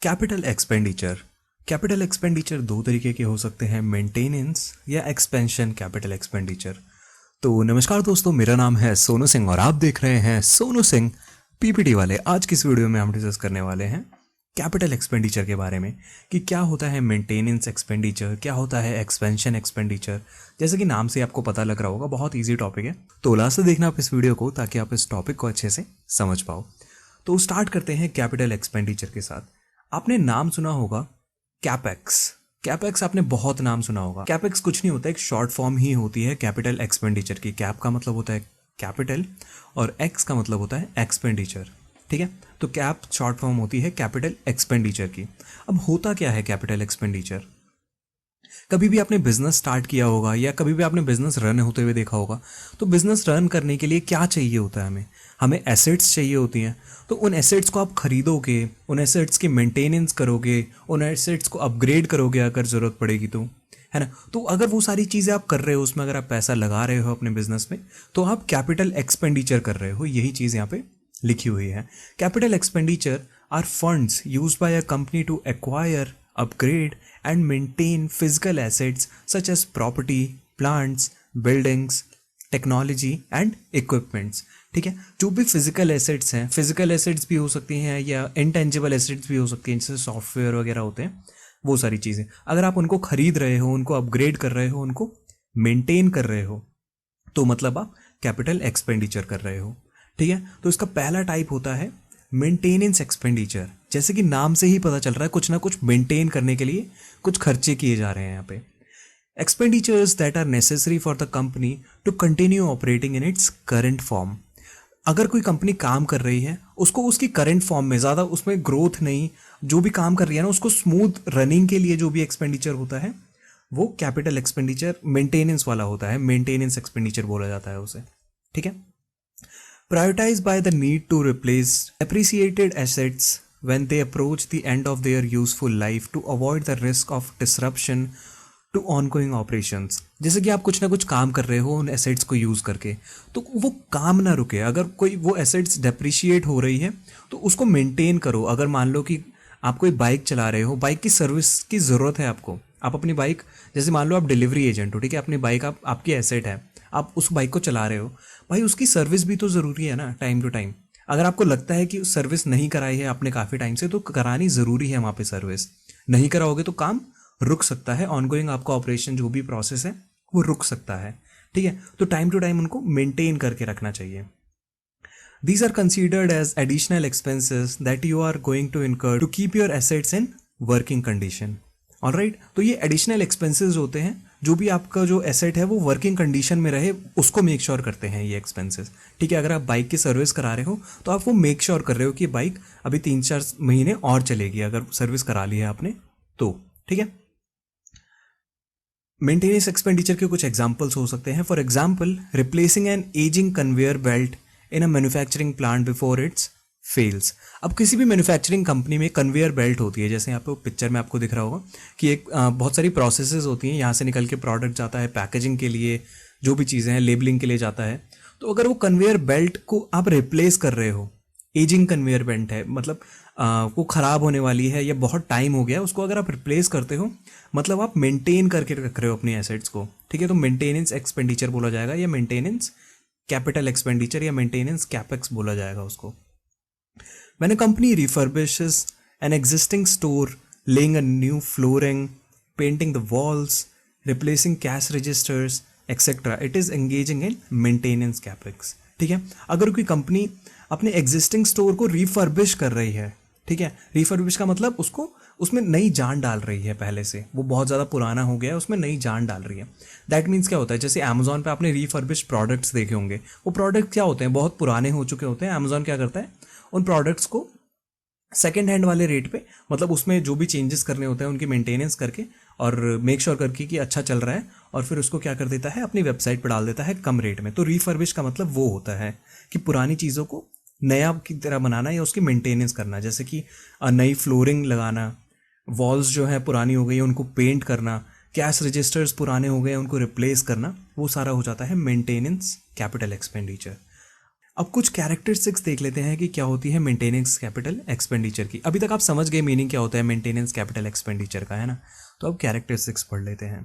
Capital expenditure दो तरीके के हो सकते हैं, मेंटेनेंस या एक्सपेंशन कैपिटल एक्सपेंडिचर। तो नमस्कार दोस्तों, मेरा नाम है सोनू सिंह और आप देख रहे हैं सोनू सिंह पीपीटी वाले। आज की इस वीडियो में हम डिस्कस करने वाले हैं कैपिटल एक्सपेंडिचर के बारे में कि क्या होता है मेंटेनेंस एक्सपेंडिचर, क्या होता है एक्सपेंशन एक्सपेंडिचर। जैसे कि नाम से आपको पता लग रहा होगा, बहुत ईजी टॉपिक है, तो लास्ट से देखना आप इस वीडियो को ताकि आप इस टॉपिक को अच्छे से समझ पाओ। तो स्टार्ट करते हैं कैपिटल एक्सपेंडिचर के साथ। आपने नाम सुना होगा कैपेक्स। कैपेक्स आपने बहुत नाम सुना होगा। कैपेक्स कुछ नहीं होता, एक शॉर्ट फॉर्म ही होती है कैपिटल एक्सपेंडिचर की। कैप का मतलब होता है कैपिटल और एक्स का मतलब होता है एक्सपेंडिचर, ठीक है। तो कैप शॉर्ट फॉर्म होती है कैपिटल एक्सपेंडिचर की। अब होता क्या है कैपिटल एक्सपेंडिचर? कभी भी आपने बिजनेस स्टार्ट किया होगा या कभी भी आपने बिजनेस रन होते हुए देखा होगा, तो बिजनेस रन करने के लिए क्या चाहिए होता है? हमें एसेट्स चाहिए होती हैं। तो उन एसेट्स को आप खरीदोगे, उन एसेट्स की मेंटेनेंस करोगे, उन एसेट्स को अपग्रेड करोगे अगर ज़रूरत पड़ेगी तो, है ना। तो अगर वो सारी चीज़ें आप कर रहे हो, उसमें अगर आप पैसा लगा रहे हो अपने बिजनेस में, तो आप कैपिटल एक्सपेंडिचर कर रहे हो। यही चीज़ यहाँ पे लिखी हुई है। Capital expenditure are funds used by a company to acquire, upgrade and maintain physical assets such as property, plants, buildings, technology and equipments। ठीक है, जो भी फिजिकल एसेट्स हैं, फिजिकल एसेट्स भी हो सकती हैं या इंटेंजिबल एसेट्स भी हो सकती हैं, जैसे सॉफ्टवेयर वगैरह होते हैं, वो सारी चीज़ें अगर आप उनको खरीद रहे हो, उनको अपग्रेड कर रहे हो, उनको मेंटेन कर रहे हो, तो मतलब आप कैपिटल एक्सपेंडिचर कर रहे हो। ठीक है, तो इसका पहला टाइप होता है मेंटेनेंस एक्सपेंडिचर। जैसे कि नाम से ही पता चल रहा है, कुछ ना कुछ मेंटेन करने के लिए कुछ खर्चे किए जा रहे हैं यहाँ पे। Expenditures that are necessary for the company to continue operating in its current form. अगर कोई कंपनी काम कर रही है, उसको उसकी करंट फॉर्म में, ज़्यादा उसमें ग्रोथ नहीं, जो भी काम कर रही है ना, उसको स्मूथ रनिंग के लिए जो भी एक्सपेंडिचर होता है वो कैपिटल एक्सपेंडिचर मेंटेनेंस वाला होता है। मेंटेनेंस एक्सपेंडिचर बोला जाता है उसे, ठीक है। Prioritized by the need to replace depreciated assets when they approach the end of their useful life to avoid the risk of disruption to ongoing operations। जैसे कि आप कुछ ना कुछ काम कर रहे हो उन एसेट्स को यूज़ करके, तो वो काम ना रुके। अगर कोई वो एसेट्स डेप्रिशिएट हो रही है तो उसको मेंटेन करो। अगर मान लो कि आप कोई बाइक चला रहे हो, बाइक की सर्विस की ज़रूरत है आपको, आप अपनी बाइक, जैसे मान लो आप डिलीवरी एजेंट हो, ठीक है, अपनी बाइक आपकी एसेट है, आप उस बाइक को चला रहे हो, भाई उसकी सर्विस भी तो ज़रूरी है ना, टाइम टू टाइम। अगर आपको लगता है कि सर्विस नहीं कराई है आपने काफ़ी टाइम से, तो करानी ज़रूरी है वहाँ पे सर्विस। नहीं कराओगे तो काम रुक सकता है, ऑनगोइंग आपका ऑपरेशन जो भी प्रोसेस है वो रुक सकता है, ठीक है। तो टाइम टू टाइम उनको मेंटेन करके रखना चाहिए। These are considered as additional expenses that you are going to incur to keep your assets in working condition। Alright, तो ये एडिशनल एक्सपेंसेस होते हैं, जो भी आपका जो एसेट है वो वर्किंग कंडीशन में रहे, उसको मेक श्योर करते हैं ये एक्सपेंसेस, ठीक है। अगर आप बाइक की सर्विस करा रहे हो तो आप वो मेक श्योर कर रहे हो कि बाइक अभी 3-4 महीने और चलेगी, अगर सर्विस करा ली है आपने तो, ठीक है। मेंटेनेंस एक्सपेंडिचर के कुछ एग्जाम्पल्स हो सकते हैं। For example, replacing an aging conveyor belt in a manufacturing plant before its fails. अब किसी भी मैन्युफैक्चरिंग कंपनी में कन्वेयर बेल्ट होती है, जैसे यहाँ पे पिक्चर में आपको दिख रहा होगा कि एक बहुत सारी प्रोसेसेस होती हैं, यहाँ से निकल के प्रोडक्ट जाता है पैकेजिंग के लिए, जो भी चीज़ें हैं लेबलिंग के लिए जाता है। तो अगर वो कन्वेयर बेल्ट को आप रिप्लेस कर रहे हो, एजिंग कन्वेयर बेल्ट है, मतलब वो ख़राब होने वाली है या बहुत टाइम हो गया, उसको अगर आप रिप्लेस करते हो, मतलब आप मेंटेन करके रख रहे हो अपनी एसेट्स को, ठीक है। तो मेंटेनेंस एक्सपेंडिचर बोला जाएगा, या मेंटेनेंस कैपिटल एक्सपेंडिचर, या मेंटेनेंस कैपेक्स बोला जाएगा उसको। When a company refurbishes an existing store, laying a new flooring, painting the walls, replacing cash registers, etc., it is engaging in maintenance capex। ठीक है, अगर कोई कंपनी अपने एग्जिस्टिंग स्टोर को रिफर्बिश कर रही है, ठीक है, रिफर्बिश का मतलब उसको उसमें नई जान डाल रही है, पहले से वो बहुत ज़्यादा पुराना हो गया है, उसमें नई जान डाल रही है। दैट मीन्स क्या होता है, जैसे अमेजोन पे आपने रिफर्बिश प्रोडक्ट्स देखे होंगे, वो प्रोडक्ट क्या होते हैं, बहुत पुराने हो चुके होते हैं। अमेजोन क्या करता है, उन प्रोडक्ट्स को सेकेंड हैंड वाले रेट पे, मतलब उसमें जो भी चेंजेस करने होते हैं उनकी मेंटेनेंस करके और मेक श्योर करके कि अच्छा चल रहा है, और फिर उसको क्या कर देता है, अपनी वेबसाइट पर डाल देता है कम रेट में। तो रिफर्बिश का मतलब वो होता है कि पुरानी चीज़ों को नया की तरह बनाना या उसकी मेंटेनेंस करना, जैसे कि नई फ्लोरिंग लगाना, वॉल्स जो है पुरानी हो गई है उनको पेंट करना, कैश रजिस्टर्स पुराने हो गए हैं उनको रिप्लेस करना, वो सारा हो जाता है मेंटेनेंस कैपिटल एक्सपेंडिचर। अब कुछ कैरेक्टरिस्टिक्स देख लेते हैं कि क्या होती है मेंटेनेंस कैपिटल एक्सपेंडिचर की। अभी तक आप समझ गए मीनिंग क्या होता है मेंटेनेंस कैपिटल एक्सपेंडिचर का, है ना। तो अब कैरेक्टरिस्टिक्स पढ़ लेते हैं।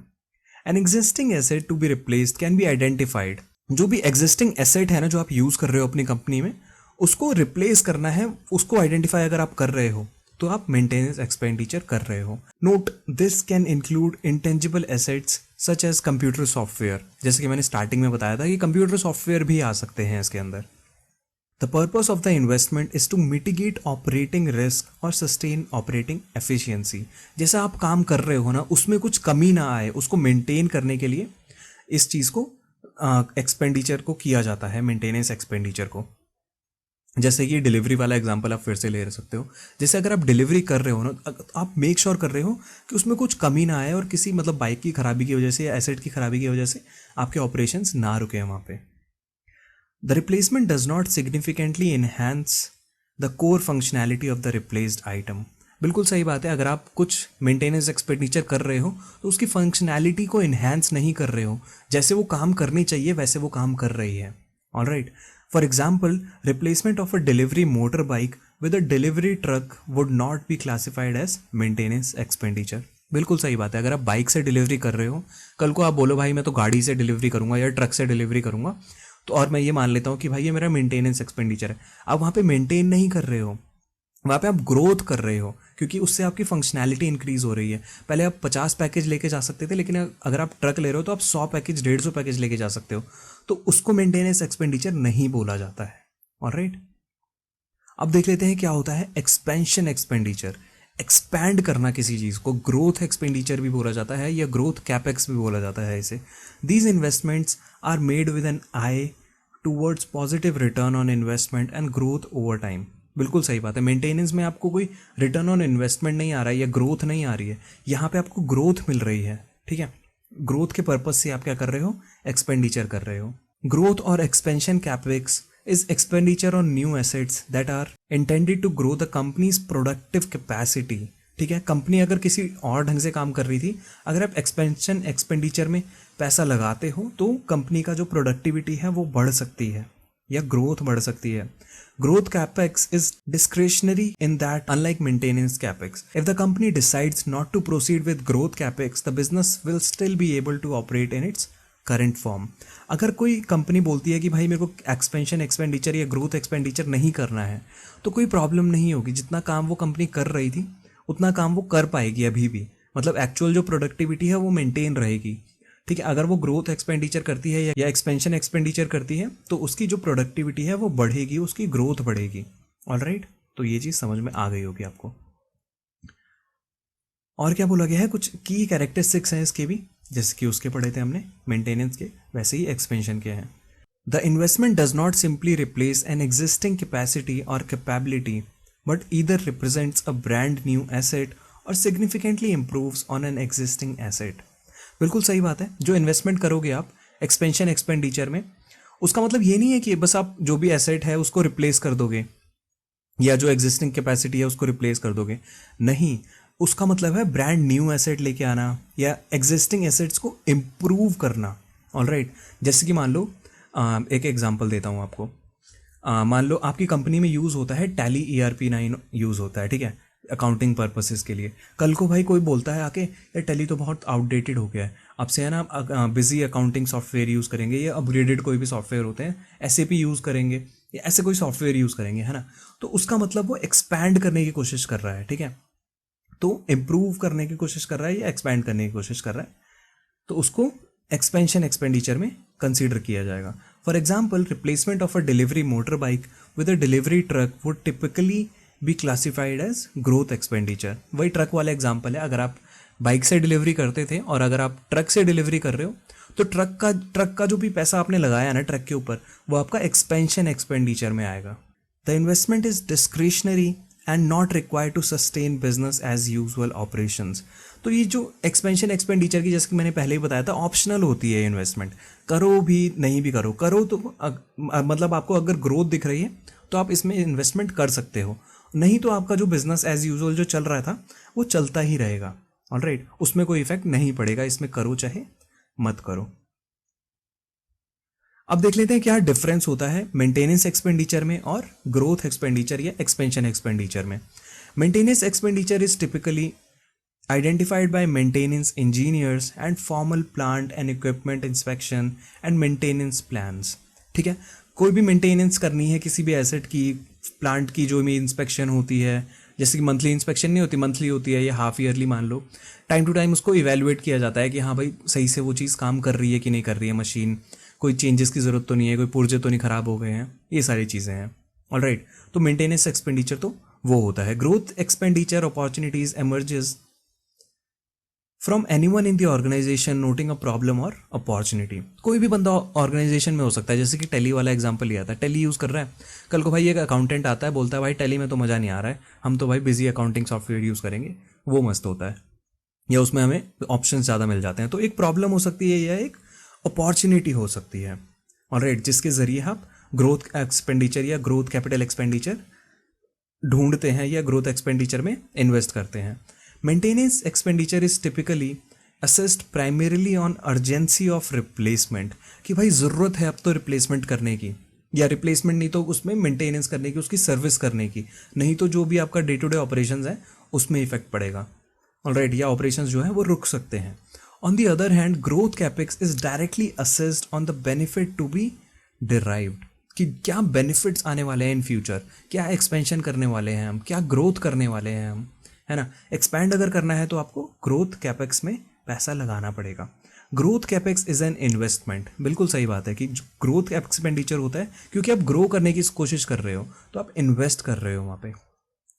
An existing asset to be replaced can be identified. जो भी एग्जिस्टिंग एसेट है ना, जो आप यूज कर रहे हो अपनी कंपनी में, उसको रिप्लेस करना है, उसको आइडेंटिफाई अगर आप कर रहे हो तो आप मेंटेनेंस एक्सपेंडिचर कर रहे हो। Note this can include intangible assets such as computer software. जैसे कि मैंने स्टार्टिंग में बताया था कि कंप्यूटर सॉफ्टवेयर भी आ सकते हैं इसके अंदर। The purpose of the investment is to mitigate operating risk और सस्टेन ऑपरेटिंग एफिशिएंसी। जैसा आप काम कर रहे हो ना, उसमें कुछ कमी ना आए, उसको मेंटेन करने के लिए इस चीज़ को एक्सपेंडिचर को किया जाता है, मेंटेनेंस एक्सपेंडिचर को। जैसे कि डिलीवरी वाला एग्जांपल आप फिर से ले सकते हो। जैसे अगर आप डिलीवरी कर रहे हो ना, आप मेक श्योर कर रहे हो कि उसमें कुछ कमी ना आए और किसी मतलब बाइक की खराबी की वजह से या एसेट की खराबी की वजह से आपके ऑपरेशंस ना रुके वहाँ पे। The replacement does not significantly enhance the core functionality of the replaced item. बिल्कुल सही बात है। अगर आप कुछ मेंटेनेंस एक्सपेंडिचर कर रहे हो तो उसकी फंक्शनैलिटी को इन्हांस नहीं कर रहे हो, जैसे वो काम करनी चाहिए वैसे वो काम कर रही है। Alright, for example replacement of a delivery motor bike with a delivery truck would not be classified as maintenance expenditure. बिल्कुल सही बात है। अगर आप बाइक से डिलीवरी कर रहे हो, कल को आप बोलो भाई मैं तो गाड़ी से डिलीवरी करूंगा या ट्रक से डिलीवरी करूंगा, तो और मैं ये मान लेता हूँ कि भाई ये मेरा मेंटेनेंस एक्सपेंडिचर है। आप वहाँ पे मेंटेन नहीं कर रहे हो, वहाँ पे आप ग्रोथ कर रहे हो, क्योंकि उससे आपकी फंक्शनैलिटी इंक्रीज हो रही है। पहले आप 50 पैकेज लेके जा सकते थे, लेकिन अगर आप ट्रक ले रहे हो तो आप 100 पैकेज 150 पैकेज लेके जा सकते हो, तो उसको मेंटेनेंस एक्सपेंडिचर नहीं बोला जाता है। ऑलराइट, अब देख लेते हैं क्या होता है एक्सपेंशन एक्सपेंडिचर। एक्सपैंड करना किसी चीज़ को ग्रोथ एक्सपेंडिचर भी बोला जाता है या ग्रोथ कैपेक्स भी बोला जाता है इसे। These investments are made with an eye towards positive return on investment and growth over time. बिल्कुल सही बात है। मेंटेनेंस में आपको कोई रिटर्न ऑन इन्वेस्टमेंट नहीं आ रहा है या ग्रोथ नहीं आ रही है, यहाँ पे आपको ग्रोथ मिल रही है। ठीक है, ग्रोथ के पर्पज से आप क्या कर रहे हो, एक्सपेंडिचर कर रहे हो। ग्रोथ और expansion capex is expenditure on new assets that are intended to grow the company's productive capacity। ठीक है, कंपनी अगर किसी और ढंग से काम कर रही थी, अगर आप एक्सपेंशन एक्सपेंडिचर में पैसा लगाते हो तो कंपनी का जो प्रोडक्टिविटी है वो बढ़ सकती है या ग्रोथ बढ़ सकती है। Growth capex is discretionary in that, unlike maintenance capex, if the company decides not to proceed with growth capex, the business will still be able to operate in its current form. अगर कोई company बोलती है कि भाई मेरे को expansion expenditure या growth expenditure नहीं करना है, तो कोई प्रॉब्लम नहीं होगी। जितना काम वो कंपनी कर रही थी उतना काम वो कर पाएगी अभी भी, मतलब एक्चुअल जो प्रोडक्टिविटी है वो मेंटेन रहेगी। ठीक है, अगर वो ग्रोथ एक्सपेंडिचर करती है या एक्सपेंशन एक्सपेंडिचर करती है तो उसकी जो प्रोडक्टिविटी है वो बढ़ेगी, उसकी ग्रोथ बढ़ेगी। ऑलराइट, तो ये चीज़ समझ में आ गई होगी आपको। और क्या बोला गया है, कुछ की कैरेक्टरिस्टिक्स हैं इसके भी, जैसे कि उसके पढ़े थे हमने मेंटेनेंस के, वैसे ही एक्सपेंशन के हैं। The investment does not simply replace an existing capacity और capability but either represents a brand new asset और significantly improves on an existing asset. बिल्कुल सही बात है। जो इन्वेस्टमेंट करोगे आप एक्सपेंशन एक्सपेंडिचर में, उसका मतलब ये नहीं है कि बस आप जो भी एसेट है उसको रिप्लेस कर दोगे या जो एग्जिस्टिंग कैपेसिटी है उसको रिप्लेस कर दोगे। नहीं, उसका मतलब है ब्रांड न्यू एसेट लेके आना या एग्जिस्टिंग एसेट्स को इम्प्रूव करना। ऑलराइट, जैसे कि मान लो एक एग्जांपल देता हूँ आपको। मान लो आपकी कंपनी में यूज़ होता है टैली ERP9 यूज़ होता है, ठीक है, अकाउंटिंग पर्पसेस के लिए। कल को भाई कोई बोलता है आके यार टैली तो बहुत आउटडेटेड हो गया है, अब से है ना बिजी अकाउंटिंग सॉफ्टवेयर यूज़ करेंगे या अपग्रेडेड कोई भी सॉफ्टवेयर होते हैं, SAP यूज़ करेंगे या ऐसे कोई सॉफ्टवेयर यूज़ करेंगे, है ना। तो उसका मतलब वो एक्सपैंड करने की कोशिश कर रहा है। ठीक है, तो इम्प्रूव करने की कोशिश कर रहा है या एक्सपैंड करने की कोशिश कर रहा है, तो उसको एक्सपेंशन एक्सपेंडिचर में कंसीडर किया जाएगा। For example, replacement of a delivery motor bike with a delivery truck would typically be classified as growth expenditure. वही ट्रक वाला एग्जाम्पल है। अगर आप बाइक से डिलीवरी करते थे और अगर आप ट्रक से डिलीवरी कर रहे हो, तो ट्रक का जो भी पैसा आपने लगाया ना ट्रक के ऊपर, वो आपका एक्सपेंशन एक्सपेंडिचर में आएगा। The investment is discretionary and not required to sustain business as usual operations. तो ये जो एक्सपेंशन एक्सपेंडिचर की, जैसे कि मैंने पहले ही बताया था, ऑप्शनल होती है इन्वेस्टमेंट। करो भी नहीं भी करो तो मतलब आपको अगर ग्रोथ दिख रही है तो आप इसमें इन्वेस्टमेंट कर सकते हो, नहीं तो आपका जो बिजनेस एज यूजुअल जो चल रहा था वो चलता ही रहेगा। ऑलराइट, उसमें कोई इफेक्ट नहीं पड़ेगा, इसमें करो चाहे मत करो। अब देख लेते हैं क्या डिफरेंस होता है मेंटेनेंस एक्सपेंडिचर में और ग्रोथ एक्सपेंडिचर या एक्सपेंशन एक्सपेंडिचर में। Maintenance expenditure is typically identified by maintenance engineers and formal plant and equipment inspection and maintenance plans। ठीक है, कोई भी मेंटेनेंस करनी है किसी भी एसेट की, प्लांट की जो भी इंस्पेक्शन होती है, जैसे कि मंथली इंस्पेक्शन नहीं होती, मंथली होती है या हाफ ईयरली मान लो, टाइम टू टाइम उसको इवेलुएट किया जाता है कि हाँ भाई सही से वो चीज़ काम कर रही है कि नहीं कर रही है, मशीन कोई चेंजेस की ज़रूरत तो नहीं है, कोई पुर्जे तो नहीं ख़राब हो गए हैं, ये सारी चीज़ें हैं। ऑलराइट, तो मेंटेनेंस एक्सपेंडिचर तो वो होता है। Growth expenditure opportunities emerges from any one in the organization noting a problem और अपॉर्चुनिटी। कोई भी बंदा ऑर्गेनाइजेशन में हो सकता है, जैसे कि टेली वाला एग्जांपल लिया था, टेली यूज़ कर रहा है, कल को भाई एक अकाउंटेंट आता है बोलता है भाई टेली में तो मज़ा नहीं आ रहा है, हम तो भाई बिजी अकाउंटिंग सॉफ्टवेयर यूज़ करेंगे, वो मस्त होता है, या उसमें हमें ऑप्शन ज़्यादा मिल जाते हैं। तो एक प्रॉब्लम हो सकती है या एक अपॉर्चुनिटी हो सकती है, ऑलराइट, जिसके ज़रिए आप ग्रोथ एक्सपेंडिचर या ग्रोथ कैपिटल एक्सपेंडिचर ढूंढते हैं या ग्रोथ एक्सपेंडिचर में इन्वेस्ट करते हैं। Maintenance expenditure is typically assessed primarily on urgency of replacement, कि भाई ज़रूरत है अब तो रिप्लेसमेंट करने की, या रिप्लेसमेंट नहीं तो उसमें मेंटेनेंस करने की, उसकी सर्विस करने की, नहीं तो जो भी आपका डे टू डे ऑपरेशंस है उसमें इफेक्ट पड़ेगा, ऑलराइट, या ऑपरेशंस जो है वो रुक सकते हैं। On the other hand growth capex is directly assessed on the benefit to be derived, कि क्या बेनिफिट्स आने वाले हैं इन फ्यूचर, क्या एक्सपेंशन करने वाले हैं हम, क्या ग्रोथ करने वाले हैं हम, है ना। एक्सपैंड अगर करना है तो आपको ग्रोथ कैपेक्स में पैसा लगाना पड़ेगा। Growth capex is an investment, बिल्कुल सही बात है कि ग्रोथ एक्सपेंडिचर होता है क्योंकि आप ग्रो करने की कोशिश कर रहे हो तो आप इन्वेस्ट कर रहे हो वहाँ पे।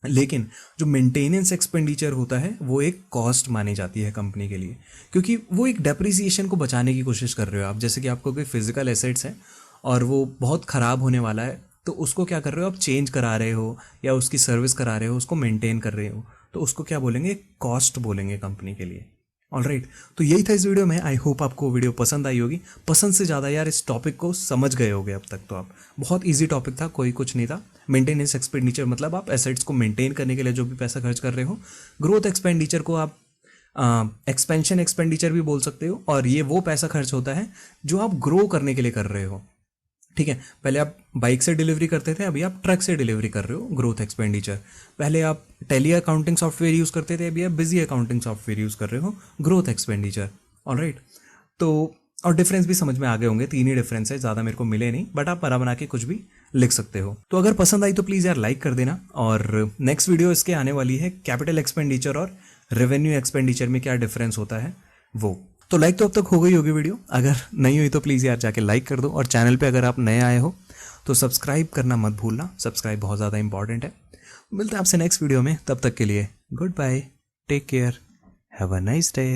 लेकिन जो मेंटेनेंस एक्सपेंडिचर होता है वो एक कॉस्ट मानी जाती है कंपनी के लिए, क्योंकि वो एक डेप्रिसिएशन को बचाने की कोशिश कर रहे हो आप। जैसे कि आपको कोई फिजिकल एसेट्स है और वो बहुत ख़राब होने वाला है, तो उसको क्या कर रहे हो आप, चेंज करा रहे हो या उसकी सर्विस करा रहे हो, उसको मेंटेन कर रहे हो, तो उसको क्या बोलेंगे, कॉस्ट बोलेंगे कंपनी के लिए। ऑलराइट, तो यही था इस वीडियो में। आई होप आपको वीडियो पसंद आई होगी। पसंद से ज़्यादा यार इस टॉपिक को समझ गए होगे अब तक तो आप। बहुत इजी टॉपिक था, कोई कुछ नहीं था। मेंटेनेंस एक्सपेंडिचर मतलब आप एसेट्स को मेंटेन करने के लिए जो भी पैसा खर्च कर रहे हो। ग्रोथ एक्सपेंडिचर को आप एक्सपेंशन एक्सपेंडिचर भी बोल सकते हो, और ये वो पैसा खर्च होता है जो आप ग्रो करने के लिए कर रहे हो। ठीक है, पहले आप बाइक से डिलीवरी करते थे, अभी आप ट्रक से डिलीवरी कर रहे हो, ग्रोथ एक्सपेंडिचर। पहले आप टेली अकाउंटिंग सॉफ्टवेयर यूज़ करते थे, अभी आप बिजी अकाउंटिंग सॉफ्टवेयर यूज़ कर रहे हो, ग्रोथ एक्सपेंडिचर। ऑलराइट, तो और डिफरेंस भी समझ में आ गए होंगे, 3 ही डिफरेंस है, ज़्यादा मेरे को मिले नहीं, बट आप बना के कुछ भी लिख सकते हो। तो अगर पसंद आई तो प्लीज़ यार लाइक कर देना। और नेक्स्ट वीडियो इसके आने वाली है, कैपिटल एक्सपेंडिचर और रेवेन्यू एक्सपेंडिचर में क्या डिफरेंस होता है वो। तो लाइक तो अब तक हो गई होगी वीडियो, अगर नहीं हुई तो प्लीज़ यार जाके लाइक कर दो, और चैनल पे अगर आप नए आए हो तो सब्सक्राइब करना मत भूलना, सब्सक्राइब बहुत ज़्यादा इंपॉर्टेंट है। मिलते हैं आपसे नेक्स्ट वीडियो में, तब तक के लिए good bye, take care, have a nice day.